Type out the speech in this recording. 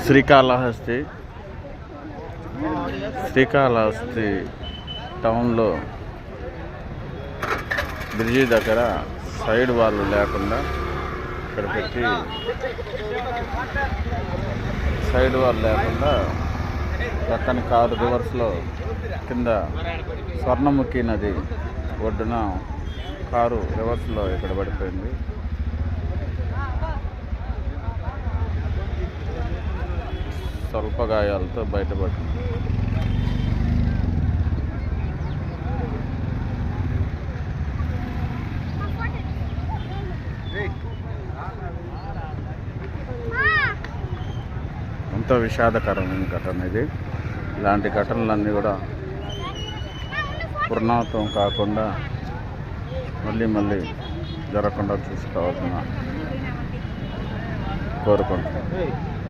శ్రీకాళహస్తి టౌన్లో బ్రిడ్జి దగ్గర సైడ్ వాళ్ళు లేకుండా ఇక్కడ పెట్టి సైడ్ వాళ్ళు లేకుండా పక్కన కారు రివర్స్లో కింద స్వర్ణముఖి నది ఒడ్డున కారు రివర్స్లో ఇక్కడ పడిపోయింది. స్వల్ప గాయాలతో బయటపడింది. ఎంతో విషాదకరమైన ఘటన ఇది. ఇలాంటి ఘటనలన్నీ కూడా పునరావృతం కాకుండా మళ్ళీ జరగకుండా చూసుకోవాలని కోరుకుంటున్నాను.